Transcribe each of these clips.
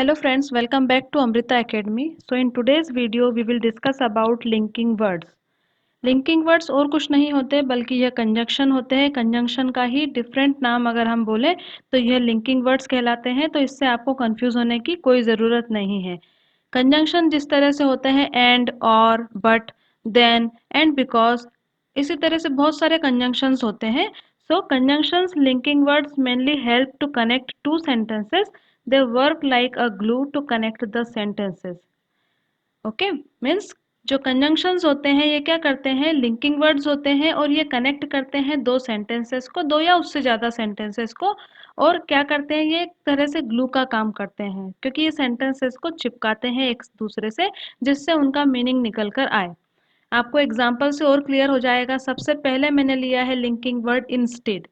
Hello friends, welcome back to Amrita Academy. So in today's video we will discuss about linking words. Linking words और कुछ नहीं होते बल्कि यह conjunction होते हैं। कंजंक्शन का ही डिफरेंट नाम अगर हम बोले तो यह लिंकिंग वर्ड्स कहलाते हैं। तो इससे आपको कंफ्यूज होने की कोई ज़रूरत नहीं है। कंजंक्शन जिस तरह से होते हैं एंड, और, बट, देन, एंड, बिकॉज, इसी तरह से बहुत सारे कंजंक्शंस होते हैं। So conjunctions linking words mainly help to connect to sentences. They work like a glue to connect the sentences. Okay, means जो कंजंक्शंस होते हैं ये क्या करते हैं, लिंकिंग वर्ड्स होते हैं और ये कनेक्ट करते हैं दो सेंटेंसेस को, दो या उससे ज़्यादा सेंटेंसेस को। और क्या करते हैं, ये एक तरह से ग्लू का काम करते हैं क्योंकि ये सेंटेंसेस को चिपकाते हैं एक दूसरे से, जिससे उनका मीनिंग निकल कर आए। आपको एग्जाम्पल से और क्लियर हो जाएगा। सबसे पहले मैंने लिया है लिंकिंग वर्ड इंस्टेड।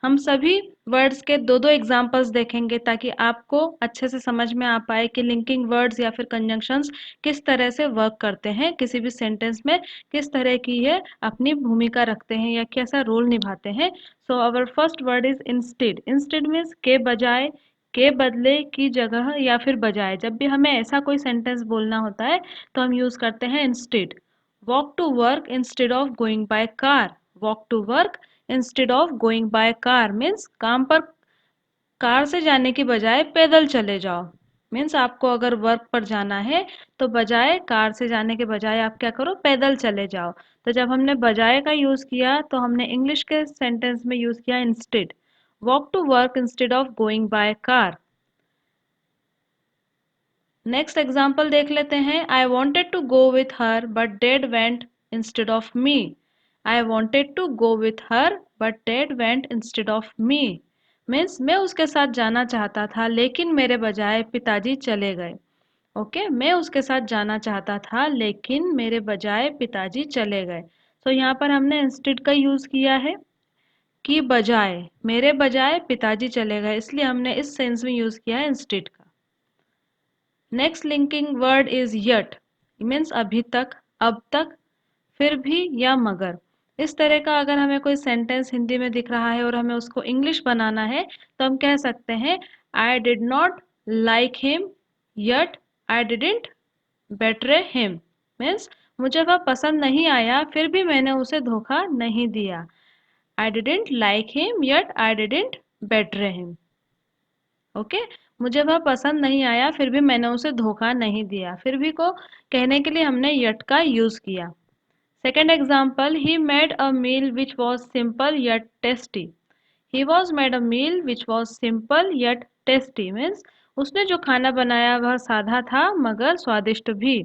हम सभी वर्ड्स के दो दो एग्जाम्पल्स देखेंगे ताकि आपको अच्छे से समझ में आ पाए कि लिंकिंग वर्ड्स या फिर कंजंक्शंस किस तरह से वर्क करते हैं, किसी भी सेंटेंस में किस तरह की ये अपनी भूमिका रखते हैं या कैसा रोल निभाते हैं। So our first word is instead. Instead means के बजाय, के बदले, की जगह या फिर बजाय। जब भी हमें ऐसा कोई सेंटेंस बोलना होता है तो हम यूज करते हैं instead. Walk to work instead of going by car. Walk to work instead of going by car means काम पर कार से जाने की बजाय पैदल चले जाओ। मीन्स आपको अगर वर्क पर जाना है तो बजाय कार से जाने के बजाय आप क्या करो, पैदल चले जाओ। तो जब हमने बजाय का यूज किया तो हमने इंग्लिश के सेंटेंस में यूज किया instead. Walk to work instead of going by car. Next example देख लेते हैं. I wanted to go with her but dad went instead of me. I wanted to go with her but dad went instead of me. Means मैं उसके साथ जाना चाहता था लेकिन मेरे बजाय पिताजी चले गए. ओके, मैं उसके साथ जाना चाहता था लेकिन मेरे बजाय पिताजी चले गए. तो यहाँ पर हमने इंस्टेड का यूज किया है कि बजाय, मेरे बजाय पिताजी चले गए, इसलिए हमने इस सेंस में यूज किया है इंस्टेड का. Next linking word is yet. Means अभी तक, अब तक, फिर भी या मगर. इस तरह का अगर हमें कोई सेंटेंस हिंदी में दिख रहा है और हमें उसको इंग्लिश बनाना है तो हम कह सकते हैं I did not like him yet I didn't betray him. Means मुझे वह पसंद नहीं आया फिर भी मैंने उसे धोखा नहीं दिया. I didn't like him yet I didn't betray him. Okay, मुझे वह पसंद नहीं आया फिर भी मैंने उसे धोखा नहीं दिया. फिर भी को कहने के लिए हमने यट का यूज किया. Second example, he made a meal which was simple yet tasty. He was made a meal which was simple yet tasty means उसने जो खाना बनाया वह सादा था मगर स्वादिष्ट भी.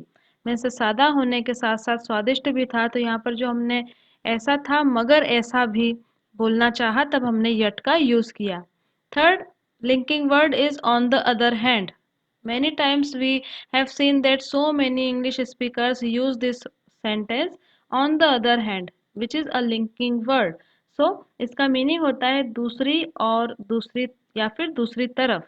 मीन्स सादा होने के साथ साथ स्वादिष्ट भी था. तो यहाँ पर जो हमने ऐसा था मगर ऐसा भी बोलना चाहा तब हमने यट का यूज किया. Third linking word is on the other hand. Many times we have seen that so many English speakers use this sentence on the other hand, which is a linking word. So इसका meaning होता है दूसरी और दूसरी या फिर दूसरी तरफ.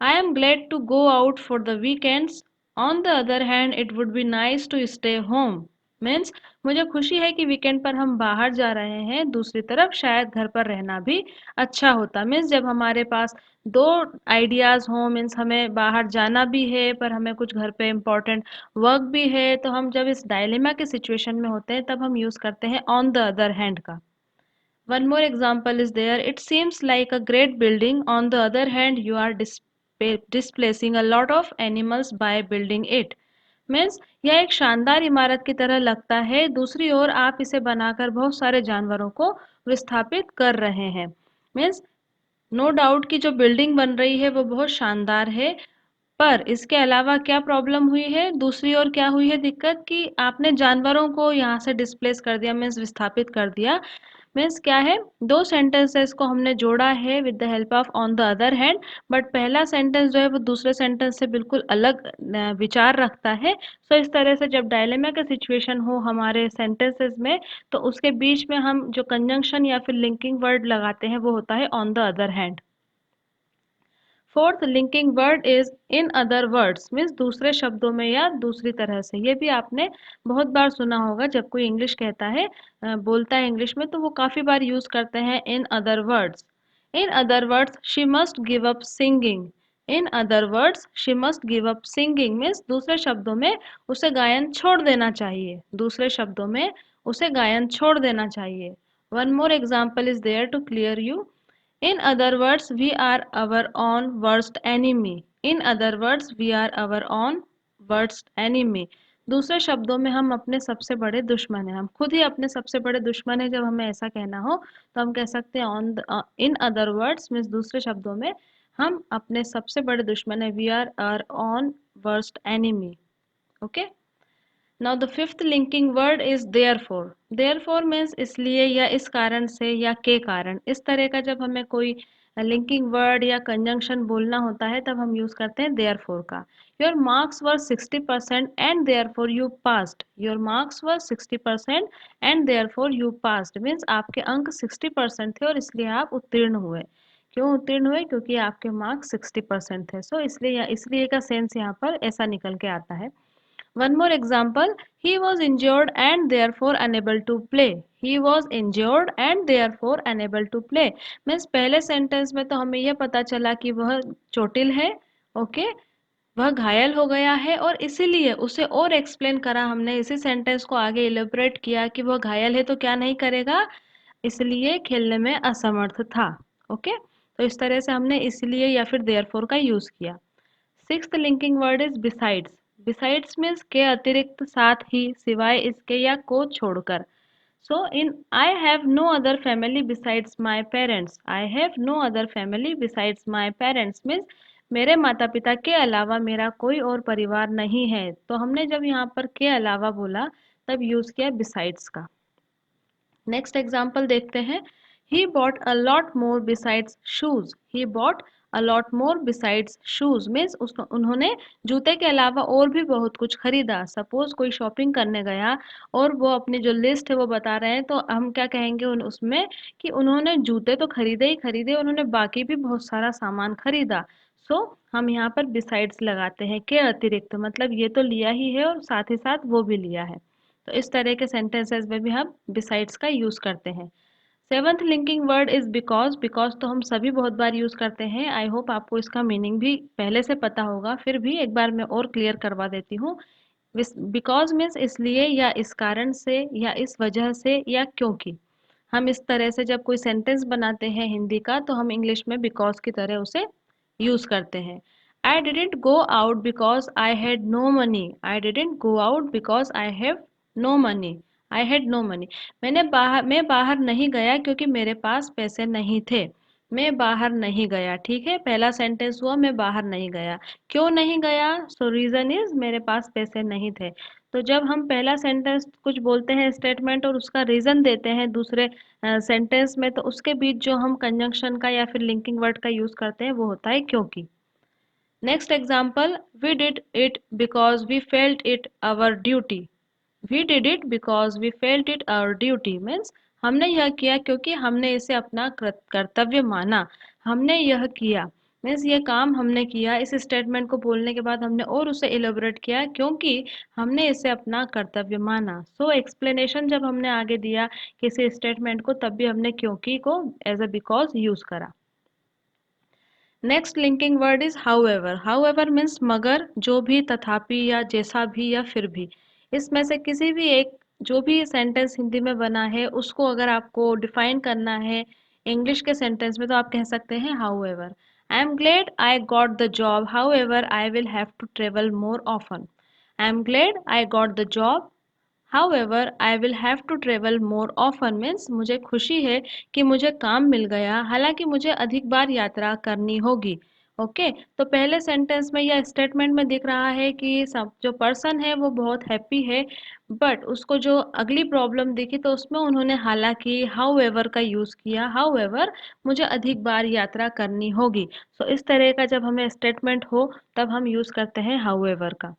I am glad to go out for the weekends. On the other hand, it would be nice to stay home. Means मुझे खुशी है कि वीकेंड पर हम बाहर जा रहे हैं, दूसरी तरफ शायद घर पर रहना भी अच्छा होता. मीन्स जब हमारे पास दो आइडियाज हों, मीन्स हमें बाहर जाना भी है पर हमें कुछ घर पे इम्पोर्टेंट वर्क भी है, तो हम जब इस डायलेमा के सिचुएशन में होते हैं तब हम यूज करते हैं ऑन द अदर हैंड का. One more example is there. It seems like a great building. On the other hand, you are displacing a lot of animals by building it. Means यह एक शानदार इमारत की तरह लगता है, दूसरी ओर आप इसे बनाकर बहुत सारे जानवरों को विस्थापित कर रहे हैं. मीन्स नो डाउट कि जो बिल्डिंग बन रही है वो बहुत शानदार है, पर इसके अलावा क्या प्रॉब्लम हुई है, दूसरी ओर क्या हुई है दिक्कत कि आपने जानवरों को यहाँ से डिस्प्लेस कर दिया, मीन्स विस्थापित कर दिया. मीन्स क्या है, दो सेंटेंसेस को हमने जोड़ा है with the help of on the other hand, but पहला सेंटेंस जो है वो दूसरे सेंटेंस से बिल्कुल अलग विचार रखता है. सो इस तरह से जब डायलेमा का सिचुएशन हो हमारे सेंटेंसेस में तो उसके बीच में हम जो कंजंक्शन या फिर लिंकिंग वर्ड लगाते हैं वो होता है on the other hand. Fourth linking word is in other words. Means दूसरे शब्दों में या दूसरी तरह से. ये भी आपने बहुत बार सुना होगा जब कोई इंग्लिश कहता है, बोलता है इंग्लिश में, तो वो काफ़ी बार यूज़ करते हैं इन other words. In other words she must give up singing. In other words she must give up singing means दूसरे शब्दों में उसे गायन छोड़ देना चाहिए, दूसरे शब्दों में उसे गायन छोड़ देना चाहिए। One more example is there to clear you. In other words, we are our own worst enemy. In other words, we are our own worst enemy. दूसरे शब्दों में हम अपने सबसे बड़े दुश्मन हैं, हम खुद ही अपने सबसे बड़े दुश्मन हैं। जब हमें ऐसा कहना हो तो हम कह सकते हैं on in other words means दूसरे शब्दों में हम अपने सबसे बड़े दुश्मन हैं। We are our own worst enemy. Okay. Now the fifth linking word is therefore. Therefore means इसलिए या इस कारण से या के कारण, इस तरह का जब हमें कोई लिंकिंग वर्ड या कंजंक्शन बोलना होता है तब हम यूज करते हैं देयरफॉर का। Your marks were 60% and therefore you passed. Your marks were 60% and therefore you passed means आपके अंक 60% थे और इसलिए आप उत्तीर्ण हुए। क्यों उत्तीर्ण हुए? क्योंकि आपके मार्क्स 60% थे। सो इसलिए का सेंस यहाँ पर ऐसा निकल के आता है। One more example, he was injured and therefore unable to play. He was injured and therefore unable to play. Means पहले सेंटेंस में तो हमें यह पता चला कि वह चोटिल है, ओके, वह घायल हो गया है और इसीलिए उसे और एक्सप्लेन करा हमने, इसी सेंटेंस को आगे इलेबोरेट किया कि वह घायल है तो क्या नहीं करेगा, इसलिए खेलने में असमर्थ था। ओके, तो इस तरह से हमने इसलिए या फिर देयरफॉर का यूज किया। Sixth linking word is besides. Besides means के अतिरिक्त, साथ ही, सिवाय इसके या को छोड़कर। So in I have no other family besides my parents. I have no other family besides my parents means मेरे माता पिता के अलावा मेरा कोई और परिवार नहीं है। तो हमने जब यहाँ पर के अलावा बोला तब यूज किया बिसाइड्स का। नेक्स्ट एग्जाम्पल देखते हैं। He bought a lot more besides shoes. He bought a lot more besides shoes means उन्होंने जूते के अलावा और भी बहुत कुछ खरीदा। सपोज कोई शॉपिंग करने गया और वो अपनी जो लिस्ट है वो बता रहे हैं तो हम क्या कहेंगे उसमें कि उन्होंने जूते तो खरीदे ही खरीदे, उन्होंने बाकी भी बहुत सारा सामान खरीदा। सो हम यहाँ पर बिसाइड्स लगाते हैं के अतिरिक्त, मतलब ये तो लिया ही है और साथ ही साथ वो भी लिया है। तो इस तरह के सेंटेंसेस में भी हम बिसाइड्स का यूज करते हैं। Seventh linking word is because. Because तो हम सभी बहुत बार यूज करते हैं। आई होप आपको इसका मीनिंग भी पहले से पता होगा, फिर भी एक बार मैं और क्लियर करवा देती हूँ। बिकॉज मीन्स इसलिए या इस कारण से या इस वजह से या क्योंकि। हम इस तरह से जब कोई सेंटेंस बनाते हैं हिंदी का तो हम इंग्लिश में बिकॉज की तरह उसे यूज करते हैं। I didn't go out because I had no money. I didn't go out because I have no money. I had no money. मैं बाहर नहीं गया क्योंकि मेरे पास पैसे नहीं थे। मैं बाहर नहीं गया, ठीक है, पहला सेंटेंस हुआ मैं बाहर नहीं गया। क्यों नहीं गया? सो रीजन इज मेरे पास पैसे नहीं थे। तो जब हम पहला सेंटेंस कुछ बोलते हैं स्टेटमेंट और उसका रीजन देते हैं दूसरे सेंटेंस में, तो उसके बीच जो हम कंजंक्शन का या फिर लिंकिंग वर्ड का यूज करते हैं वो होता है क्योंकि। Next example, we did it because we felt it our duty. We did it because we felt it our duty means हमने यह किया क्योंकि हमने इसे अपना कर्तव्य माना। हमने यह किया मीन्स ये काम हमने किया। इस स्टेटमेंट को बोलने के बाद हमने और उसे इलेबोरेट किया क्योंकि हमने इसे अपना कर्तव्य माना। सो एक्सप्लेनेशन जब हमने आगे दिया किसी स्टेटमेंट को तब भी हमने क्योंकि को एज अ बिकॉज यूज करा। Next linking word is however. However means मगर, जो भी, तथापि या जैसा भी या फिर भी। इसमें से किसी भी एक, जो भी सेंटेंस हिंदी में बना है उसको अगर आपको डिफाइन करना है इंग्लिश के सेंटेंस में तो आप कह सकते हैं however. I am glad I got the job however I will have to travel more often. I am glad I got the job However, I will have to travel more often means मुझे खुशी है कि मुझे काम मिल गया, हालांकि मुझे अधिक बार यात्रा करनी होगी। ओके, तो पहले सेंटेंस में या स्टेटमेंट में दिख रहा है कि सब जो पर्सन है वो बहुत हैप्पी है, बट उसको जो अगली प्रॉब्लम दिखी तो उसमें उन्होंने हालांकि हाउएवर का यूज किया। हाउएवर मुझे अधिक बार यात्रा करनी होगी। सो इस तरह का जब हमें स्टेटमेंट हो तब हम यूज करते हैं हाउएवर का।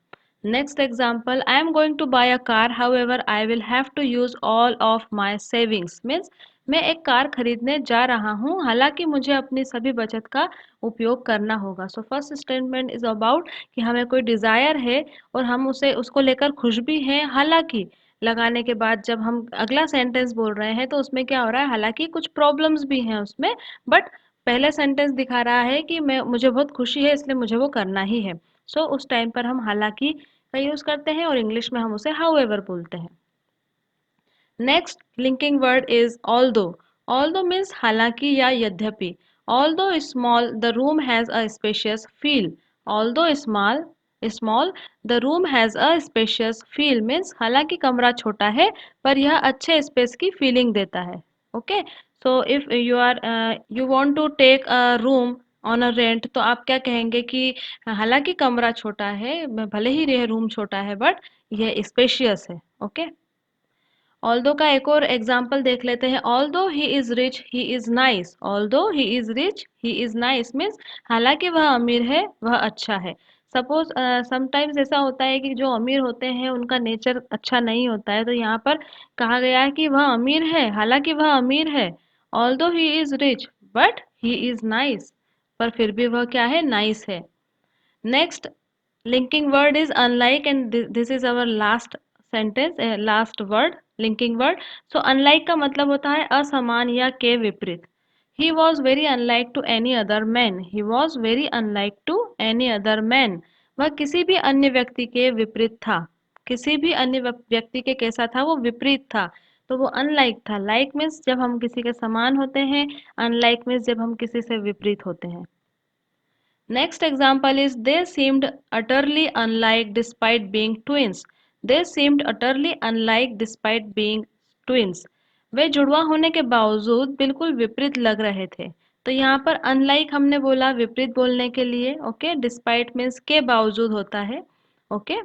Next example, I am going to buy a car, however, I will have to use all of my savings. Means मैं एक कार खरीदने जा रहा हूँ, हालांकि मुझे अपनी सभी बचत का उपयोग करना होगा। So first statement is about कि हमें कोई डिजायर है और हम उसे उसको लेकर खुश भी हैं, हालांकि लगाने के बाद जब हम अगला सेंटेंस बोल रहे हैं तो उसमें क्या हो रहा है, हालांकि कुछ प्रॉब्लम्स भी हैं उसमें, बट पहले सेंटेंस दिखा रहा है कि मैं मुझे बहुत खुशी है इसलिए मुझे वो करना ही है। सो उस टाइम पर हम हालांकि का यूज करते हैं और इंग्लिश में हम उसे हाउएवर बोलते हैं। Next linking word is although. Although means हालांकि या यद्यपि। Although small the room has a spacious feel. Although small the room has a spacious feel means हालांकि कमरा छोटा है पर यह अच्छे स्पेस की फीलिंग देता है। Okay, so if you want to take a room on a rent, तो आप क्या कहेंगे कि हालांकि कमरा छोटा है, भले ही यह रूम छोटा है बट यह स्पेशियस है। ओके, ऑल्दो का एक और एग्जाम्पल देख लेते हैं। Although he is rich he is nice. Although he is rich he is nice means हालांकि वह अमीर है वह अच्छा है। सपोज समटाइम्स ऐसा होता है कि जो अमीर होते हैं उनका नेचर अच्छा नहीं होता है, तो यहाँ पर कहा गया है कि वह अमीर है हालांकि वह अमीर है। Although he is rich but he is nice, पर फिर भी वह क्या है, नाइस है। Next linking word is unlike, and this is our last sentence, last word, linking word. So unlike का मतलब होता है असमान या के विपरीत। he was very unlike to any other man। he was very unlike to any other man। वह किसी भी अन्य व्यक्ति के विपरीत था। किसी भी अन्य व्यक्ति के कैसा था, वो विपरीत था, तो वो अनलाइक था। लाइक मीन्स जब हम किसी के समान होते हैं, अनलाइक मीन्स जब हम किसी से विपरीत होते हैं। Next example is they seemed utterly unlike despite being twins। They seemed utterly unlike despite being twins। वे जुड़वा होने के बावजूद बिल्कुल विपरीत लग रहे थे। तो यहाँ पर unlike हमने बोला विपरीत बोलने के लिए। ओके, despite means के बावजूद होता है। ओके,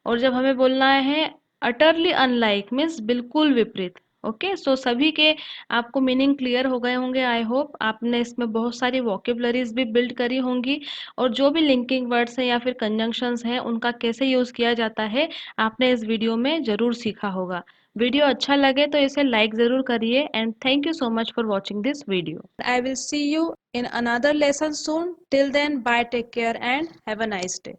और जब हमें बोलना है अटरली अनलाइक मीन्स बिल्कुल विपरीत। ओके, सो सभी के आपको मीनिंग क्लियर हो गए होंगे। आई होप आपने इसमें बहुत सारी वोकेबलरीज भी बिल्ड करी होंगी, और जो भी लिंकिंग वर्ड्स हैं या फिर कंजंक्शंस हैं उनका कैसे यूज किया जाता है आपने इस वीडियो में जरूर सीखा होगा। वीडियो अच्छा लगे तो इसे लाइक जरूर करिए, and thank you so much for watching this video. I will see you in another lesson soon. Till then bye, take care and have a nice day.